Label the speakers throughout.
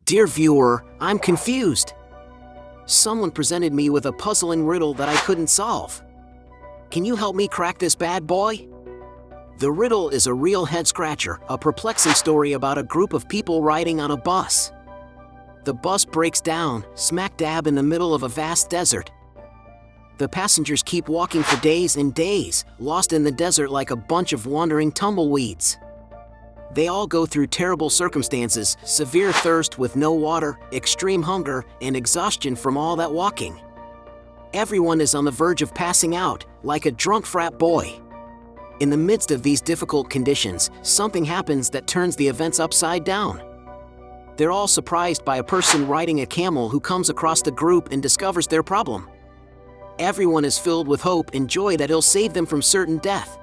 Speaker 1: Dear viewer, I'm confused. Someone presented me with a puzzling riddle that I couldn't solve. Can you help me crack this bad boy? The riddle is a real head-scratcher, a perplexing story about a group of people riding on a bus. The bus breaks down, smack dab in the middle of a vast desert. The passengers keep walking for days and days, lost in the desert like a bunch of wandering tumbleweeds. They all go through terrible circumstances, severe thirst with no water, extreme hunger, and exhaustion from all that walking. Everyone is on the verge of passing out, like a drunk frat boy. In the midst of these difficult conditions, something happens that turns the events upside down. They're all surprised by a person riding a camel who comes across the group and discovers their problem. Everyone is filled with hope and joy that he'll save them from certain death.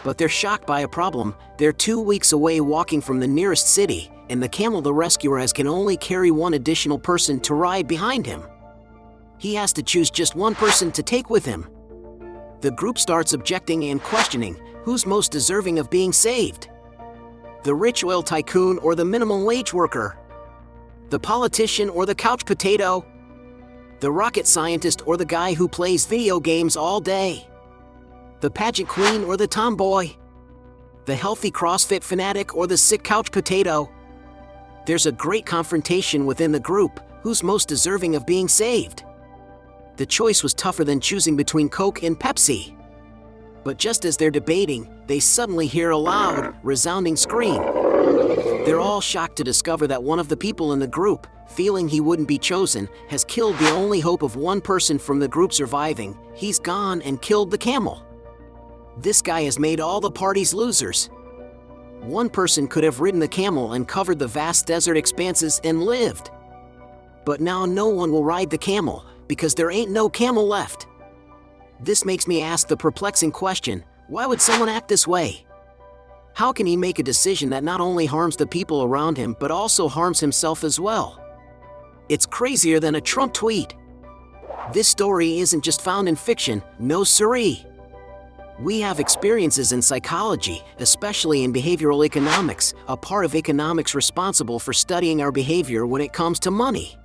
Speaker 1: But they're shocked by a problem. They're 2 weeks away walking from the nearest city, and the camel the rescuer has can only carry one additional person to ride behind him. He has to choose just one person to take with him. The group starts objecting and questioning who's most deserving of being saved. The rich oil tycoon or the minimum wage worker? The politician or the couch potato? The rocket scientist or the guy who plays video games all day? The pageant queen or the tomboy? The healthy CrossFit fanatic or the sick couch potato? There's a great confrontation within the group. Who's most deserving of being saved? The choice was tougher than choosing between Coke and Pepsi. But just as they're debating, they suddenly hear a loud, resounding scream. They're all shocked to discover that one of the people in the group, feeling he wouldn't be chosen, has killed the only hope of one person from the group surviving. He's gone and killed the camel. This guy has made all the parties losers. One person could have ridden the camel and covered the vast desert expanses and lived. But now no one will ride the camel, because there ain't no camel left. This makes me ask the perplexing question, why would someone act this way? How can he make a decision that not only harms the people around him but also harms himself as well? It's crazier than a Trump tweet. This story isn't just found in fiction, no siree. We have experiences in psychology, especially in behavioral economics, a part of economics responsible for studying our behavior when it comes to money.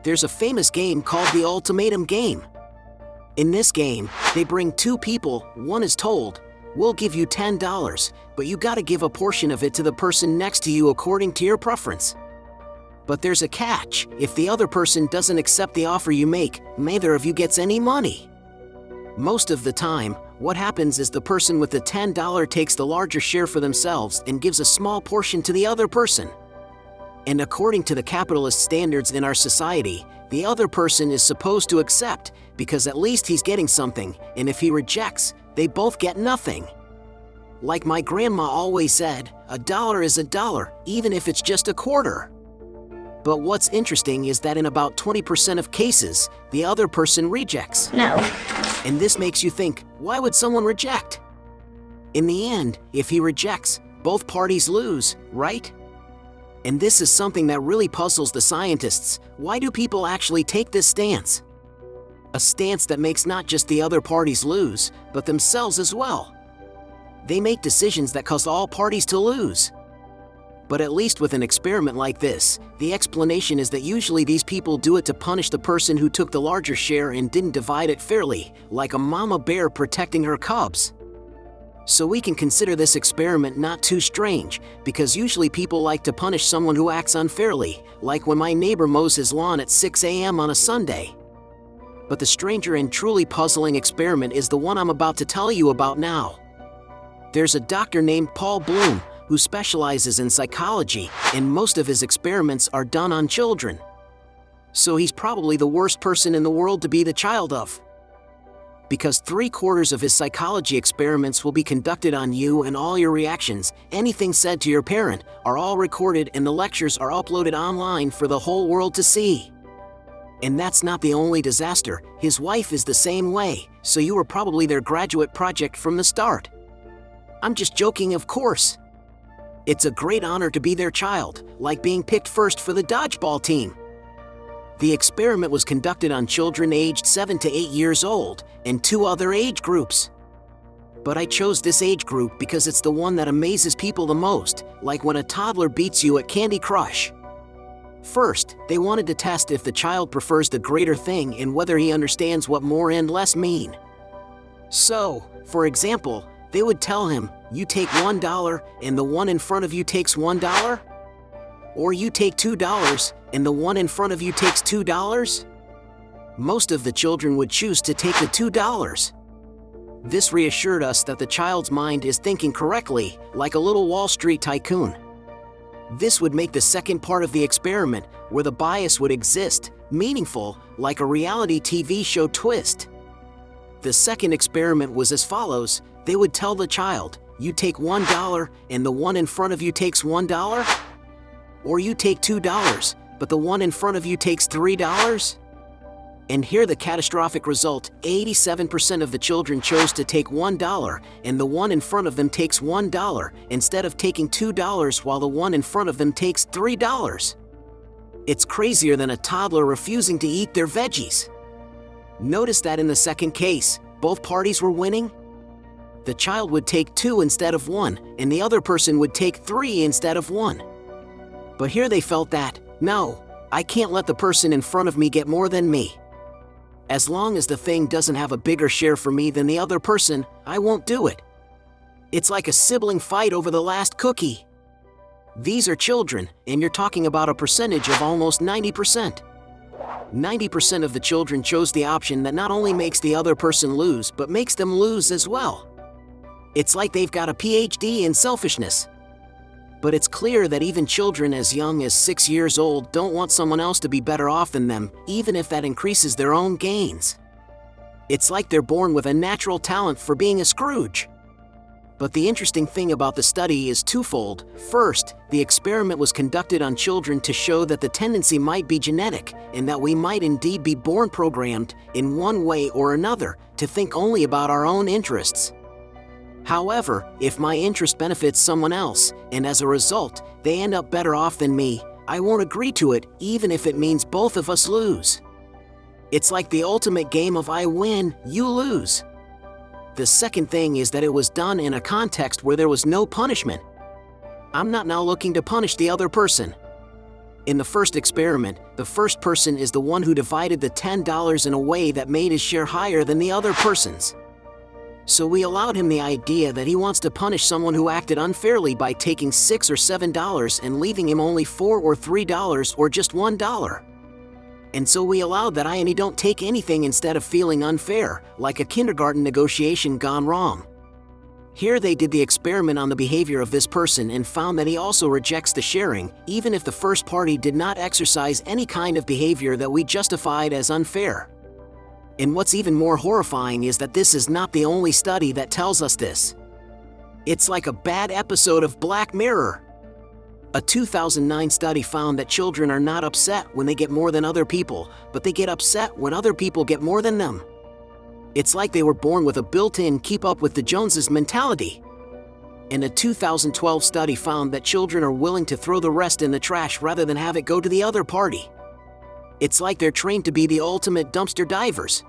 Speaker 1: There's a famous game called the Ultimatum Game. In this game, they bring two people, one is told, "We'll give you $10, but you gotta give a portion of it to the person next to you according to your preference." But there's a catch: if the other person doesn't accept the offer you make, neither of you gets any money. Most of the time, what happens is the person with the $10 takes the larger share for themselves and gives a small portion to the other person. And according to the capitalist standards in our society, the other person is supposed to accept, because at least he's getting something, and if he rejects, they both get nothing. Like my grandma always said, a dollar is a dollar, even if it's just a quarter. But what's interesting is that in about 20% of cases, the other person rejects.
Speaker 2: No.
Speaker 1: And this makes you think, why would someone reject? In the end, if he rejects, both parties lose, right? And this is something that really puzzles the scientists. Why do people actually take this stance? A stance that makes not just the other parties lose, but themselves as well. They make decisions that cause all parties to lose. But at least with an experiment like this, the explanation is that usually these people do it to punish the person who took the larger share and didn't divide it fairly, like a mama bear protecting her cubs. So we can consider this experiment not too strange, because usually people like to punish someone who acts unfairly, like when my neighbor mows his lawn at 6 a.m. on a Sunday. But the stranger and truly puzzling experiment is the one I'm about to tell you about now. There's a doctor named Paul Bloom, who specializes in psychology, and most of his experiments are done on children. So he's probably the worst person in the world to be the child of. Because 3/4 of his psychology experiments will be conducted on you, and all your reactions, anything said to your parent, are all recorded, and the lectures are uploaded online for the whole world to see. And that's not the only disaster. His wife is the same way, so you were probably their graduate project from the start. I'm just joking, of course. It's a great honor to be their child, like being picked first for the dodgeball team. The experiment was conducted on children aged 7 to 8 years old, and 2 other age groups. But I chose this age group because it's the one that amazes people the most, like when a toddler beats you at Candy Crush. First, they wanted to test if the child prefers the greater thing and whether he understands what more and less mean. So, for example, they would tell him, you take $1 and the one in front of you takes $1? Or you take $2 and the one in front of you takes $2? Most of the children would choose to take the $2. This reassured us that the child's mind is thinking correctly, like a little Wall Street tycoon. This would make the second part of the experiment, where the bias would exist, meaningful, like a reality TV show twist. The second experiment was as follows. They would tell the child, you take $1 and the one in front of you takes $1? Or you take $2, but the one in front of you takes $3? And here the catastrophic result, 87% of the children chose to take $1 and the one in front of them takes $1 instead of taking $2 while the one in front of them takes $3. It's crazier than a toddler refusing to eat their veggies. Notice that in the second case, both parties were winning. The child would take 2 instead of 1 and the other person would take 3 instead of 1. But here they felt that, no, I can't let the person in front of me get more than me. As long as the thing doesn't have a bigger share for me than the other person, I won't do it. It's like a sibling fight over the last cookie. These are children, and you're talking about a percentage of almost 90%. 90% of the children chose the option that not only makes the other person lose, but makes them lose as well. It's like they've got a PhD in selfishness. But it's clear that even children as young as 6 years old don't want someone else to be better off than them, even if that increases their own gains. It's like they're born with a natural talent for being a Scrooge. But the interesting thing about the study is twofold. First, the experiment was conducted on children to show that the tendency might be genetic, and that we might indeed be born programmed, in one way or another, to think only about our own interests. However, if my interest benefits someone else, and as a result, they end up better off than me, I won't agree to it, even if it means both of us lose. It's like the ultimate game of I win, you lose. The second thing is that it was done in a context where there was no punishment. I'm not now looking to punish the other person. In the first experiment, the first person is the one who divided the $10 in a way that made his share higher than the other person's. So we allowed him the idea that he wants to punish someone who acted unfairly by taking $6 or $7 and leaving him only $4 or $3 or just $1. And so we allowed that and he don't take anything instead of feeling unfair, like a kindergarten negotiation gone wrong. Here they did the experiment on the behavior of this person and found that he also rejects the sharing, even if the first party did not exercise any kind of behavior that we justified as unfair. And what's even more horrifying is that this is not the only study that tells us this. It's like a bad episode of Black Mirror. A 2009 study found that children are not upset when they get more than other people, but they get upset when other people get more than them. It's like they were born with a built-in keep up with the Joneses mentality. And a 2012 study found that children are willing to throw the rest in the trash rather than have it go to the other party. It's like they're trained to be the ultimate dumpster divers.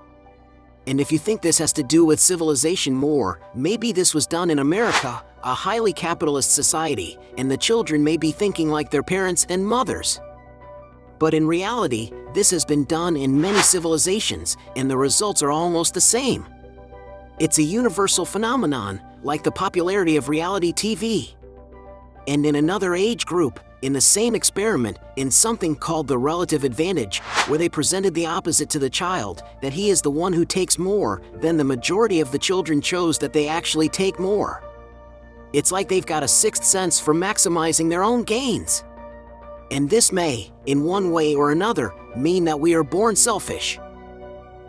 Speaker 1: And if you think this has to do with civilization more, maybe this was done in America, a highly capitalist society, and the children may be thinking like their parents and mothers. But in reality, this has been done in many civilizations, and the results are almost the same. It's a universal phenomenon, like the popularity of reality TV. And in another age group, in the same experiment, in something called the relative advantage, where they presented the opposite to the child, that he is the one who takes more, then the majority of the children chose that they actually take more. It's like they've got a sixth sense for maximizing their own gains. And this may, in one way or another, mean that we are born selfish.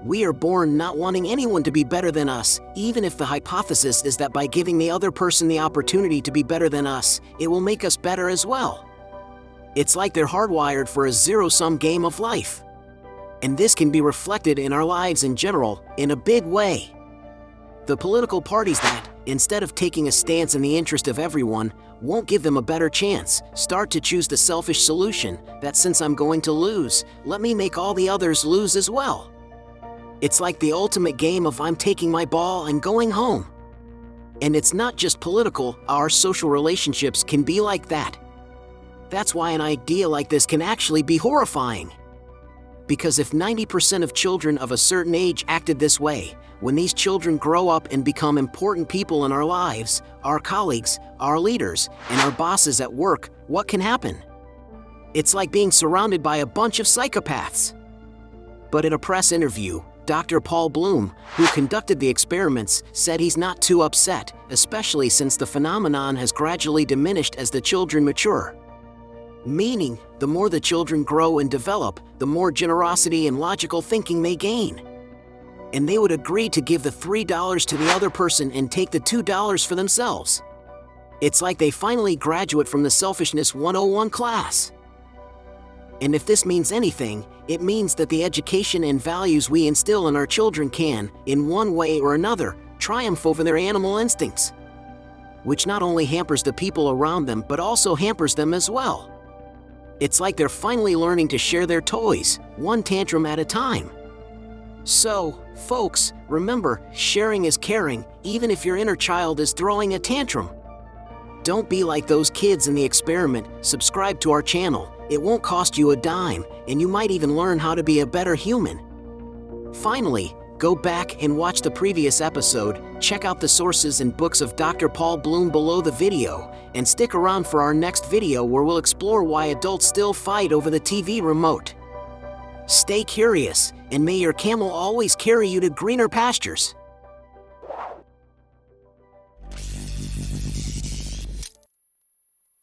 Speaker 1: We are born not wanting anyone to be better than us, even if the hypothesis is that by giving the other person the opportunity to be better than us, it will make us better as well. It's like they're hardwired for a zero-sum game of life. And this can be reflected in our lives in general, in a big way. The political parties that, instead of taking a stance in the interest of everyone, won't give them a better chance, start to choose the selfish solution, that since I'm going to lose, let me make all the others lose as well. It's like the ultimate game of I'm taking my ball and going home. And it's not just political, our social relationships can be like that. That's why an idea like this can actually be horrifying. Because if 90% of children of a certain age acted this way, when these children grow up and become important people in our lives, our colleagues, our leaders, and our bosses at work, what can happen? It's like being surrounded by a bunch of psychopaths. But in a press interview, Dr. Paul Bloom, who conducted the experiments, said he's not too upset, especially since the phenomenon has gradually diminished as the children mature. Meaning, the more the children grow and develop, the more generosity and logical thinking they gain. And they would agree to give the $3 to the other person and take the $2 for themselves. It's like they finally graduate from the Selfishness 101 class. And if this means anything, it means that the education and values we instill in our children can, in one way or another, triumph over their animal instincts. Which not only hampers the people around them but also hampers them as well. It's like they're finally learning to share their toys, one tantrum at a time. So, folks, remember, sharing is caring, even if your inner child is throwing a tantrum. Don't be like those kids in the experiment. Subscribe to our channel. It won't cost you a dime, and you might even learn how to be a better human. Finally, go back and watch the previous episode, check out the sources and books of Dr. Paul Bloom below the video, and stick around for our next video where we'll explore why adults still fight over the TV remote. Stay curious, and may your camel always carry you to greener pastures.